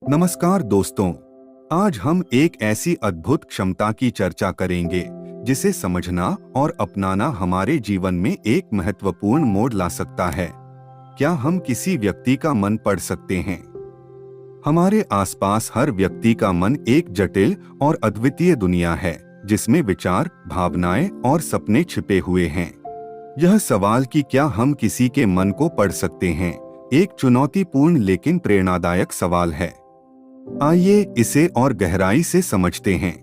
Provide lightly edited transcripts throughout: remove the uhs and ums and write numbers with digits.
नमस्कार दोस्तों। आज हम एक ऐसी अद्भुत क्षमता की चर्चा करेंगे जिसे समझना और अपनाना हमारे जीवन में एक महत्वपूर्ण मोड़ ला सकता है। क्या हम किसी व्यक्ति का मन पढ़ सकते हैं? हमारे आसपास हर व्यक्ति का मन एक जटिल और अद्वितीय दुनिया है जिसमें विचार, भावनाएं और सपने छिपे हुए हैं। यह सवाल कि क्या हम किसी के मन को पढ़ सकते हैं, एक चुनौतीपूर्ण लेकिन प्रेरणादायक सवाल है। आइए इसे और गहराई से समझते हैं।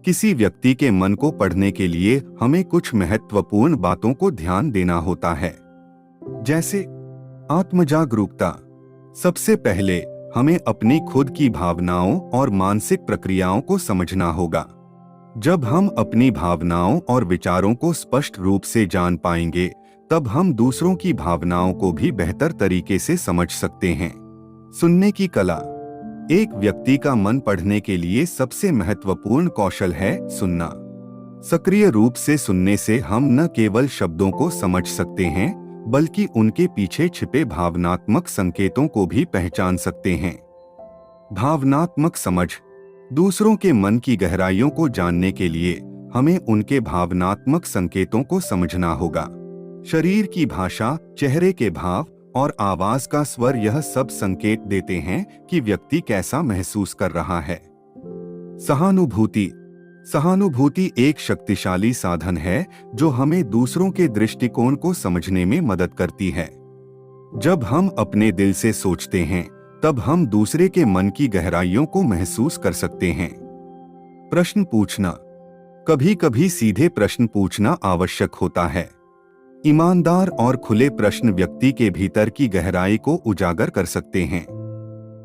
किसी व्यक्ति के मन को पढ़ने के लिए हमें कुछ महत्वपूर्ण बातों को ध्यान देना होता है, जैसे आत्मजागरूकता। सबसे पहले हमें अपनी खुद की भावनाओं और मानसिक प्रक्रियाओं को समझना होगा। जब हम अपनी भावनाओं और विचारों को स्पष्ट रूप से जान पाएंगे, तब हम दूसरों की भावनाओं को भी बेहतर तरीके से समझ सकते हैं। सुनने की कला। एक व्यक्ति का मन पढ़ने के लिए सबसे महत्वपूर्ण कौशल है सुनना। सक्रिय रूप से सुनने से हम न केवल शब्दों को समझ सकते हैं, बल्कि उनके पीछे छिपे भावनात्मक संकेतों को भी पहचान सकते हैं। भावनात्मक समझ। दूसरों के मन की गहराइयों को जानने के लिए हमें उनके भावनात्मक संकेतों को समझना होगा। शरीर की भाषा, चेहरे के भाव और आवाज का स्वर, यह सब संकेत देते हैं कि व्यक्ति कैसा महसूस कर रहा है। सहानुभूति। सहानुभूति एक शक्तिशाली साधन है जो हमें दूसरों के दृष्टिकोण को समझने में मदद करती है। जब हम अपने दिल से सोचते हैं, तब हम दूसरे के मन की गहराइयों को महसूस कर सकते हैं। प्रश्न पूछना। कभी कभी सीधे प्रश्न पूछना आवश्यक होता है। ईमानदार और खुले प्रश्न व्यक्ति के भीतर की गहराई को उजागर कर सकते हैं।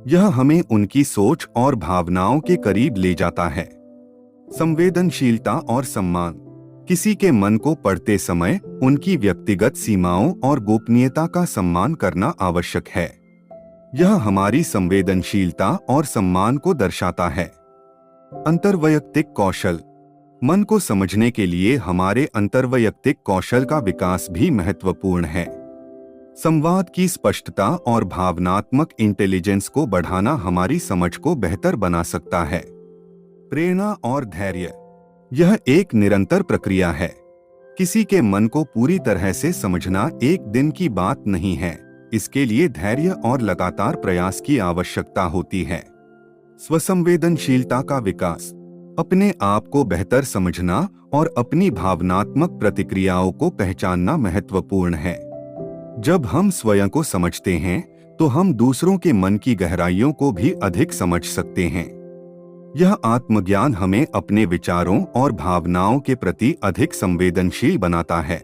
यह हमें उनकी सोच और भावनाओं के करीब ले जाता है। संवेदनशीलता और सम्मान। किसी के मन को पढ़ते समय उनकी व्यक्तिगत सीमाओं और गोपनीयता का सम्मान करना आवश्यक है। यह हमारी संवेदनशीलता और सम्मान को दर्शाता है। अंतर्वैयक्तिक कौशल। मन को समझने के लिए हमारे अंतर्वैयक्तिक कौशल का विकास भी महत्वपूर्ण है। संवाद की स्पष्टता और भावनात्मक इंटेलिजेंस को बढ़ाना हमारी समझ को बेहतर बना सकता है। प्रेरणा और धैर्य। यह एक निरंतर प्रक्रिया है। किसी के मन को पूरी तरह से समझना एक दिन की बात नहीं है। इसके लिए धैर्य और लगातार प्रयास की आवश्यकता होती है। स्वसंवेदनशीलता का विकास। अपने आप को बेहतर समझना और अपनी भावनात्मक प्रतिक्रियाओं को पहचानना महत्वपूर्ण है। जब हम स्वयं को समझते हैं, तो हम दूसरों के मन की गहराइयों को भी अधिक समझ सकते हैं। यह आत्मज्ञान हमें अपने विचारों और भावनाओं के प्रति अधिक संवेदनशील बनाता है,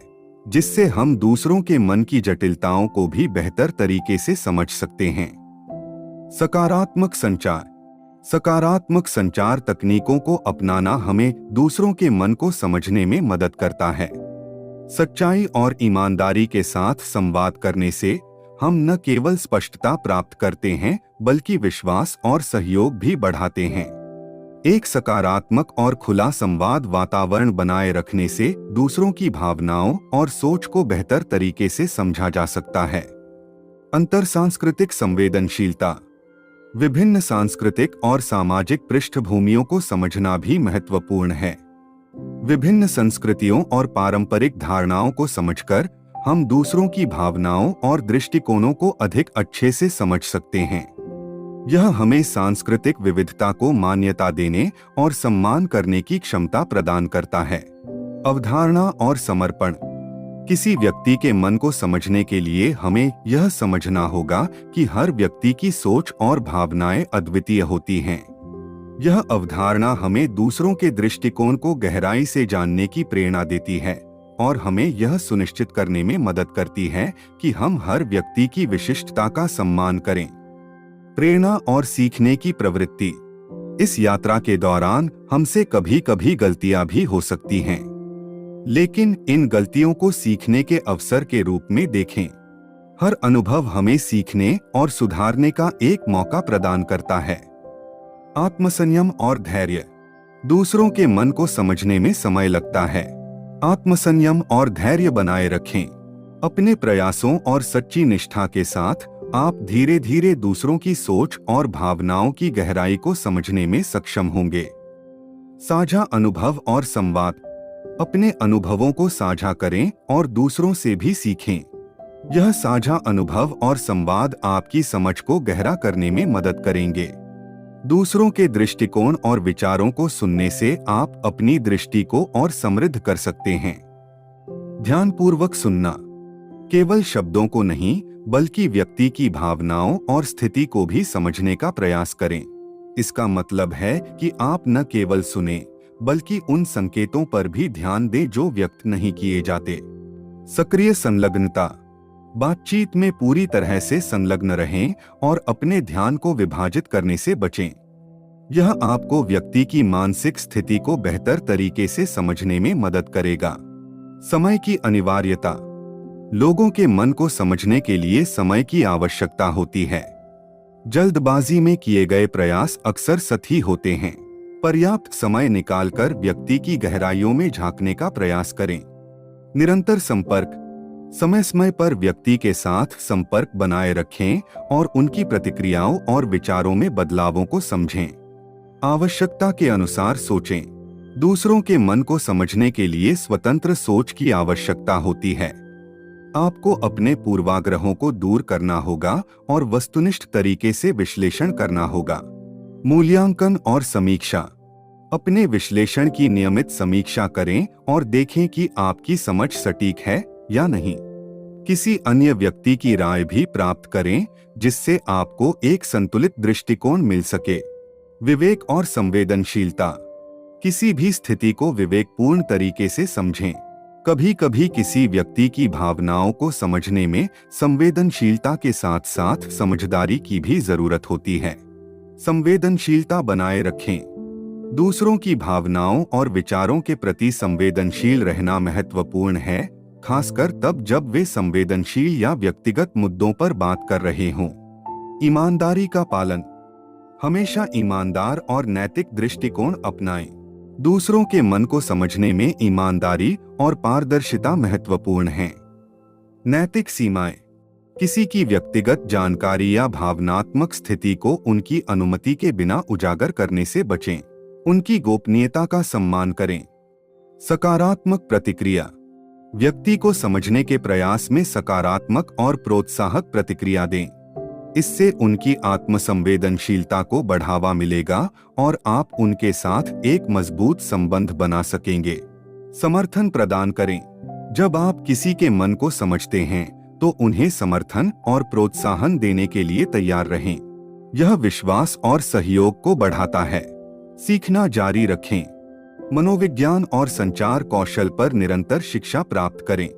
जिससे हम दूसरों के मन की जटिलताओं को भी बेहतर तरीके से समझ सकते हैं। सकारात्मक संचार। सकारात्मक संचार तकनीकों को अपनाना हमें दूसरों के मन को समझने में मदद करता है। सच्चाई और ईमानदारी के साथ संवाद करने से हम न केवल स्पष्टता प्राप्त करते हैं, बल्कि विश्वास और सहयोग भी बढ़ाते हैं। एक सकारात्मक और खुला संवाद वातावरण बनाए रखने से दूसरों की भावनाओं और सोच को बेहतर तरीके से समझा जा सकता है। अंतरसांस्कृतिक संवेदनशीलता। विभिन्न सांस्कृतिक और सामाजिक पृष्ठभूमियों को समझना भी महत्वपूर्ण है। विभिन्न संस्कृतियों और पारंपरिक धारणाओं को समझकर हम दूसरों की भावनाओं और दृष्टिकोणों को अधिक अच्छे से समझ सकते हैं। यह हमें सांस्कृतिक विविधता को मान्यता देने और सम्मान करने की क्षमता प्रदान करता है। अवधारणा और समर्पण। किसी व्यक्ति के मन को समझने के लिए हमें यह समझना होगा कि हर व्यक्ति की सोच और भावनाएं अद्वितीय होती हैं। यह अवधारणा हमें दूसरों के दृष्टिकोण को गहराई से जानने की प्रेरणा देती है और हमें यह सुनिश्चित करने में मदद करती है कि हम हर व्यक्ति की विशिष्टता का सम्मान करें। प्रेरणा और सीखने की प्रवृत्ति। इस यात्रा के दौरान हमसे कभी कभी गलतियां भी हो सकती हैं, लेकिन इन गलतियों को सीखने के अवसर के रूप में देखें। हर अनुभव हमें सीखने और सुधारने का एक मौका प्रदान करता है। आत्मसंयम और धैर्य। दूसरों के मन को समझने में समय लगता है। आत्मसंयम और धैर्य बनाए रखें। अपने प्रयासों और सच्ची निष्ठा के साथ आप धीरे धीरे दूसरों की सोच और भावनाओं की गहराई को समझने में सक्षम होंगे। साझा अनुभव और संवाद। अपने अनुभवों को साझा करें और दूसरों से भी सीखें। यह साझा अनुभव और संवाद आपकी समझ को गहरा करने में मदद करेंगे। दूसरों के दृष्टिकोण और विचारों को सुनने से आप अपनी दृष्टि को और समृद्ध कर सकते हैं। ध्यानपूर्वक सुनना। केवल शब्दों को नहीं बल्कि व्यक्ति की भावनाओं और स्थिति को भी समझने का प्रयास करें। इसका मतलब है कि आप न केवल सुने बल्कि उन संकेतों पर भी ध्यान दें जो व्यक्त नहीं किए जाते। सक्रिय संलग्नता। बातचीत में पूरी तरह से संलग्न रहें और अपने ध्यान को विभाजित करने से बचें। यह आपको व्यक्ति की मानसिक स्थिति को बेहतर तरीके से समझने में मदद करेगा। समय की अनिवार्यता। लोगों के मन को समझने के लिए समय की आवश्यकता होती है। जल्दबाजी में किए गए प्रयास अक्सर सही होते हैं। पर्याप्त समय निकालकर व्यक्ति की गहराइयों में झांकने का प्रयास करें। निरंतर संपर्क। समय समय पर व्यक्ति के साथ संपर्क बनाए रखें और उनकी प्रतिक्रियाओं और विचारों में बदलावों को समझें। आवश्यकता के अनुसार सोचें। दूसरों के मन को समझने के लिए स्वतंत्र सोच की आवश्यकता होती है। आपको अपने पूर्वाग्रहों को दूर करना होगा और वस्तुनिष्ठ तरीके से विश्लेषण करना होगा। मूल्यांकन और समीक्षा। अपने विश्लेषण की नियमित समीक्षा करें और देखें कि आपकी समझ सटीक है या नहीं। किसी अन्य व्यक्ति की राय भी प्राप्त करें जिससे आपको एक संतुलित दृष्टिकोण मिल सके। विवेक और संवेदनशीलता। किसी भी स्थिति को विवेकपूर्ण तरीके से समझें। कभी कभी किसी व्यक्ति की भावनाओं को समझने में संवेदनशीलता के साथ साथ समझदारी की भी जरूरत होती है। संवेदनशीलता बनाए रखें। दूसरों की भावनाओं और विचारों के प्रति संवेदनशील रहना महत्वपूर्ण है, खासकर तब जब वे संवेदनशील या व्यक्तिगत मुद्दों पर बात कर रहे हों। ईमानदारी का पालन। हमेशा ईमानदार और नैतिक दृष्टिकोण अपनाएं। दूसरों के मन को समझने में ईमानदारी और पारदर्शिता महत्वपूर्ण हैं। नैतिक सीमाएं। किसी की व्यक्तिगत जानकारी या भावनात्मक स्थिति को उनकी अनुमति के बिना उजागर करने से बचें। उनकी गोपनीयता का सम्मान करें। सकारात्मक प्रतिक्रिया। व्यक्ति को समझने के प्रयास में सकारात्मक और प्रोत्साहक प्रतिक्रिया दें। इससे उनकी आत्मसंवेदनशीलता को बढ़ावा मिलेगा और आप उनके साथ एक मजबूत संबंध बना सकेंगे। समर्थन प्रदान करें। जब आप किसी के मन को समझते हैं तो उन्हें समर्थन और प्रोत्साहन देने के लिए तैयार रहें। यह विश्वास और सहयोग को बढ़ाता है। सीखना जारी रखें। मनोविज्ञान और संचार कौशल पर निरंतर शिक्षा प्राप्त करें।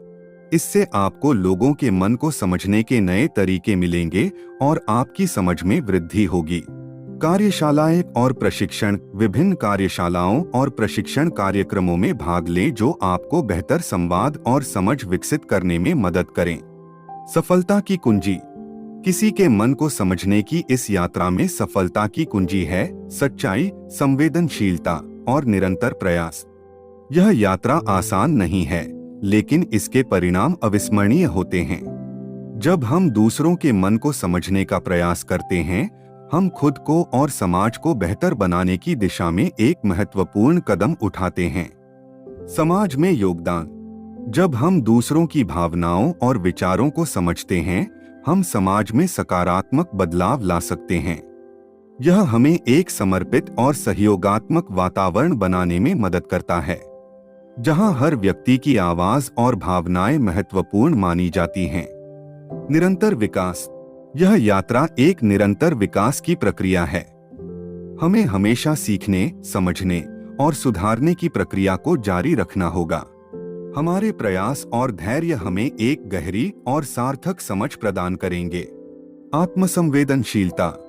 इससे आपको लोगों के मन को समझने के नए तरीके मिलेंगे और आपकी समझ में वृद्धि होगी। कार्यशालाएं और प्रशिक्षण। विभिन्न कार्यशालाओं और प्रशिक्षण कार्यक्रमों में भाग लें जो आपको बेहतर संवाद और समझ विकसित करने में मदद करें। सफलता की कुंजी। किसी के मन को समझने की इस यात्रा में सफलता की कुंजी है सच्चाई, संवेदनशीलता और निरंतर प्रयास। यह यात्रा आसान नहीं है, लेकिन इसके परिणाम अविस्मरणीय होते हैं। जब हम दूसरों के मन को समझने का प्रयास करते हैं, हम खुद को और समाज को बेहतर बनाने की दिशा में एक महत्वपूर्ण कदम उठाते हैं। समाज में योगदान। जब हम दूसरों की भावनाओं और विचारों को समझते हैं, हम समाज में सकारात्मक बदलाव ला सकते हैं। यह हमें एक समर्पित और सहयोगात्मक वातावरण बनाने में मदद करता है, जहां हर व्यक्ति की आवाज और भावनाएं महत्वपूर्ण मानी जाती हैं। निरंतर विकास। यह यात्रा एक निरंतर विकास की प्रक्रिया है। हमें हमेशा सीखने, समझने और सुधारने की प्रक्रिया को जारी रखना होगा। हमारे प्रयास और धैर्य हमें एक गहरी और सार्थक समझ प्रदान करेंगे। आत्मसंवेदनशीलता।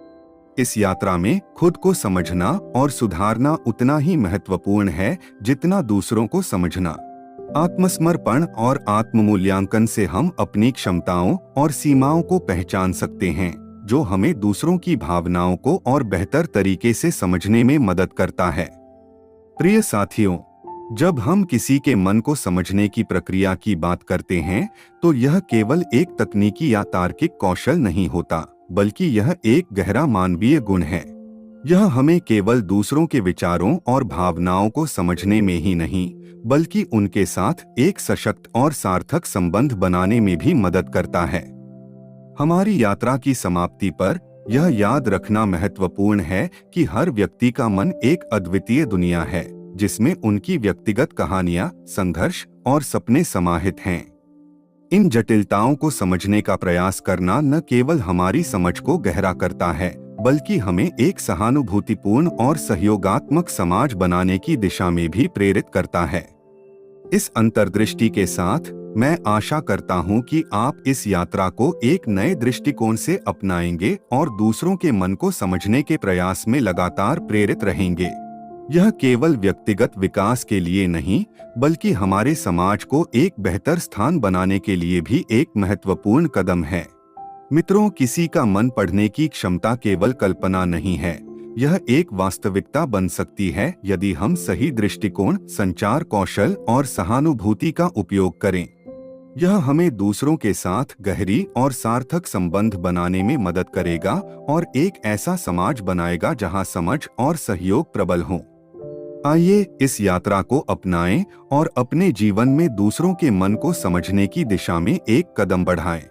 इस यात्रा में खुद को समझना और सुधारना उतना ही महत्वपूर्ण है जितना दूसरों को समझना। आत्मसमर्पण और आत्ममूल्यांकन से हम अपनी क्षमताओं और सीमाओं को पहचान सकते हैं, जो हमें दूसरों की भावनाओं को और बेहतर तरीके से समझने में मदद करता है। प्रिय साथियों, जब हम किसी के मन को समझने की प्रक्रिया की बात करते हैं, तो यह केवल एक तकनीकी या तार्किक कौशल नहीं होता, बल्कि यह एक गहरा मानवीय गुण है। यह हमें केवल दूसरों के विचारों और भावनाओं को समझने में ही नहीं, बल्कि उनके साथ एक सशक्त और सार्थक संबंध बनाने में भी मदद करता है। हमारी यात्रा की समाप्ति पर यह याद रखना महत्वपूर्ण है कि हर व्यक्ति का मन एक अद्वितीय दुनिया है, जिसमें उनकी व्यक्तिगत कहानियां, संघर्ष और सपने समाहित हैं। इन जटिलताओं को समझने का प्रयास करना न केवल हमारी समझ को गहरा करता है, बल्कि हमें एक सहानुभूतिपूर्ण और सहयोगात्मक समाज बनाने की दिशा में भी प्रेरित करता है। इस अंतर्दृष्टि के साथ मैं आशा करता हूं कि आप इस यात्रा को एक नए दृष्टिकोण से अपनाएंगे और दूसरों के मन को समझने के प्रयास में लगातार प्रेरित रहेंगे। यह केवल व्यक्तिगत विकास के लिए नहीं, बल्कि हमारे समाज को एक बेहतर स्थान बनाने के लिए भी एक महत्वपूर्ण कदम है। मित्रों, किसी का मन पढ़ने की क्षमता केवल कल्पना नहीं है, यह एक वास्तविकता बन सकती है यदि हम सही दृष्टिकोण, संचार कौशल और सहानुभूति का उपयोग करें। यह हमें दूसरों के साथ गहरी और सार्थक संबंध बनाने में मदद करेगा और एक ऐसा समाज बनाएगा जहां समझ और सहयोग प्रबल हों। आइए इस यात्रा को अपनाएं और अपने जीवन में दूसरों के मन को समझने की दिशा में एक कदम बढ़ाएं।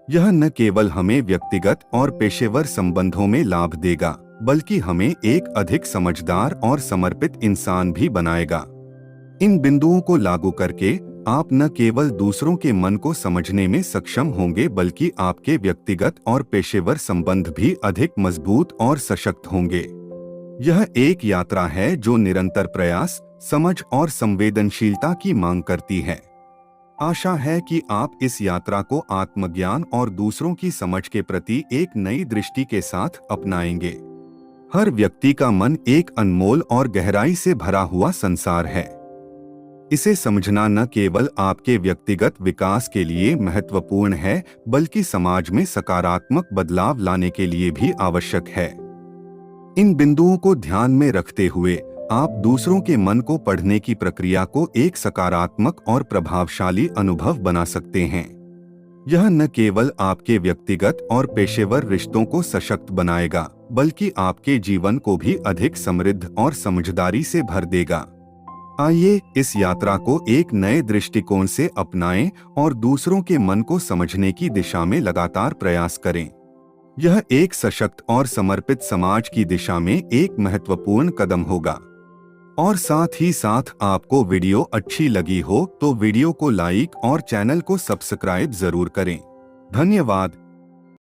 यह न केवल हमें व्यक्तिगत और पेशेवर संबंधों में लाभ देगा, बल्कि हमें एक अधिक समझदार और समर्पित इंसान भी बनाएगा। इन बिंदुओं को लागू करके आप न केवल दूसरों के मन को समझने में सक्षम होंगे, बल्कि आपके व्यक्तिगत और पेशेवर संबंध भी अधिक मजबूत और सशक्त होंगे। यह एक यात्रा है जो निरंतर प्रयास, समझ और संवेदनशीलता की मांग करती है। आशा है कि आप इस यात्रा को आत्मज्ञान और दूसरों की समझ के प्रति एक नई दृष्टि के साथ अपनाएंगे। हर व्यक्ति का मन एक अनमोल और गहराई से भरा हुआ संसार है। इसे समझना न केवल आपके व्यक्तिगत विकास के लिए महत्वपूर्ण है, बल्कि समाज में सकारात्मक बदलाव लाने के लिए भी आवश्यक है। इन बिंदुओं को ध्यान में रखते हुए आप दूसरों के मन को पढ़ने की प्रक्रिया को एक सकारात्मक और प्रभावशाली अनुभव बना सकते हैं। यह न केवल आपके व्यक्तिगत और पेशेवर रिश्तों को सशक्त बनाएगा, बल्कि आपके जीवन को भी अधिक समृद्ध और समझदारी से भर देगा। आइए इस यात्रा को एक नए दृष्टिकोण से अपनाएं और दूसरों के मन को समझने की दिशा में लगातार प्रयास करें। यह एक सशक्त और समर्पित समाज की दिशा में एक महत्वपूर्ण कदम होगा। और साथ ही साथ आपको वीडियो अच्छी लगी हो तो वीडियो को लाइक और चैनल को सब्सक्राइब जरूर करें। धन्यवाद।